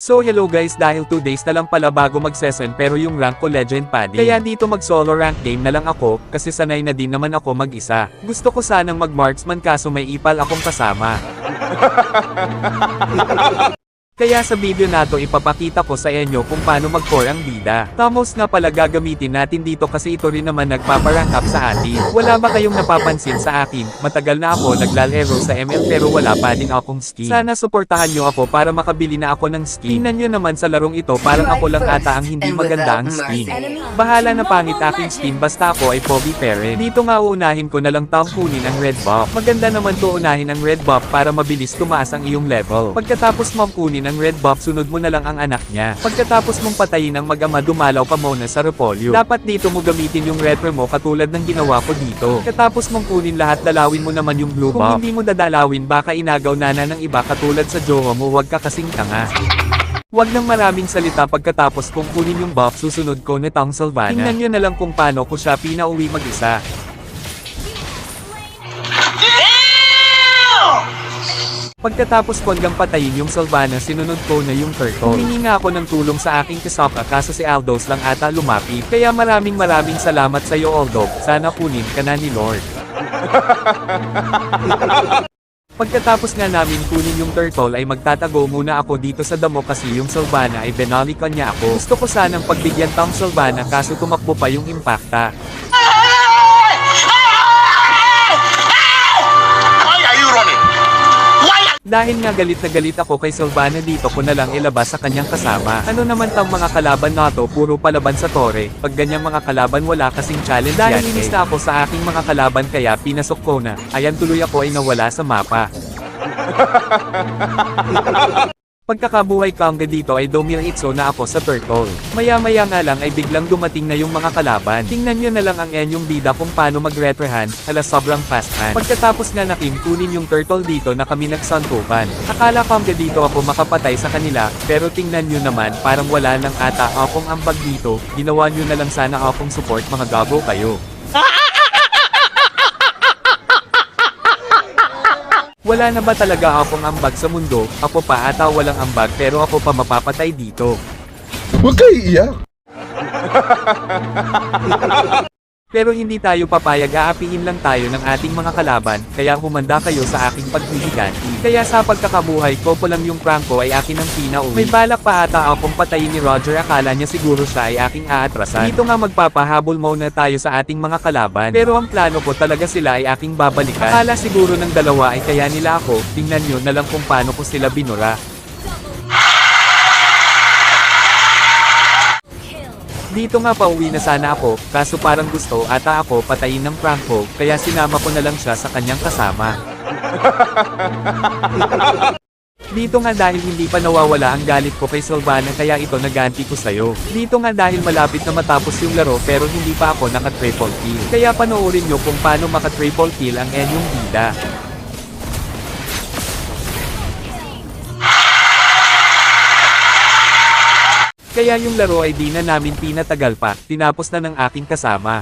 So hello guys, dahil 2 days na lang pala bago mag-session pero yung rank ko legend pa din. Kaya dito mag solo rank game na lang ako, kasi sanay na din naman ako mag-isa. Gusto ko sanang mag-marksman kaso may ipal akong kasama. Kaya sa video na to ipapakita ko sa inyo kung paano mag-core ang bida. Tamos nga pala gagamitin natin dito kasi ito rin naman nagpaparank up sa atin. Wala ba kayong napapansin sa akin? Matagal na ako naglalaro sa ML pero wala pa din akong skin. Sana suportahan nyo ako para makabili na ako ng skin. Tingnan nyo naman sa larong ito parang ako lang ata ang hindi maganda ang skin. Bahala na pangit aking skin basta ako ay pogi parent. Dito nga uunahin ko na lang kunin ang red buff. Maganda naman to unahin ang red buff para mabilis tumaas ang iyong level. Pagkatapos mong kunin ang red buff sunod mo na lang ang anak niya. Pagkatapos mong patayin ang mag-ama dumalaw ka muna sa repolyo. Dapat dito mo gamitin yung red mo katulad ng ginawa ko dito. Pagkatapos mong kunin lahat dalawin mo naman yung blue buff. Kung hindi mo dadalawin baka inagaw na ng iba katulad sa jowa mo huwag ka kasing tanga. Huwag nang maraming salita pagkatapos kung kunin yung buff susunod ko na Tang Sylvana. Tingnan nyo na lang kung paano ko siya pinauwi mag-isa. Pagkatapos ko hanggang patayin yung Sylvana sinunod ko na yung turtle. Humingi nga ako ng tulong sa aking kasapa kaso si Aldos lang ata lumapit. Kaya maraming salamat sa iyo Aldog. Sana kunin ka na ni Lord. Pagkatapos nga namin kunin yung turtle ay magtatago muna ako dito sa damo kasi yung Sylvana ay binalikan niya ako. Gusto ko sanang pagbigyan tang Sylvana kaso tumakbo pa yung impacta. Dahil nga galit na galit ako kay Sylvana dito ko na lang ilabas sa kanyang kasama. Ano naman tang mga kalaban na to puro palaban sa tore, pag ganyang mga kalaban wala kasing challenge dahil yan. Dahil inis na ako sa aking mga kalaban kaya pinasok ko na, ayan tuloy ako ay nawala sa mapa. Pagkakabuhay ko hanggang dito ay dumiritso na ako sa turtle. Maya-maya nga lang ay biglang dumating na yung mga kalaban. Tingnan nyo na lang ang enyong bida kung paano mag-retrohan, hala sobrang fast hand. Pagkatapos nga nakin kunin yung turtle dito na kami nagsantukan. Akala ko hanggang dito ako makapatay sa kanila, pero tingnan nyo naman parang wala nang ata akong ambag dito, ginawa nyo na lang sana akong support mga gago kayo. Wala na ba talaga akong ambag sa mundo? Ako pa ata walang ambag pero ako pa mapapatay dito. Huwag kayo iiyak. Pero hindi tayo papayag aapihin lang tayo ng ating mga kalaban, kaya humanda kayo sa aking paghihiganti. Kaya sa pagkakabuhay ko pa lang yung prank ko ay akin ang pinauwi. May balak pa ata akong patayin ni Roger akala niya siguro siya ay aking aatrasan. Dito nga magpapahabol muna tayo sa ating mga kalaban. Pero ang plano ko talaga sila ay aking babalikan. Akala siguro ng dalawa ay kaya nila ako, tingnan nyo na lang kung paano ko sila binura. Dito nga pauwi na sana ako, kaso parang gusto ata ako patayin ng Franco, kaya sinama ko na lang siya sa kanyang kasama. Dito nga dahil hindi pa nawawala ang galit ko kay Sylvana kaya ito naganti ko sa'yo. Dito nga dahil malapit na matapos yung laro pero hindi pa ako naka-triple kill. Kaya panoorin nyo kung paano maka-triple kill ang enyong bida. Kaya yung laro ay di na namin pinatagal pa, tinapos na ng aking kasama.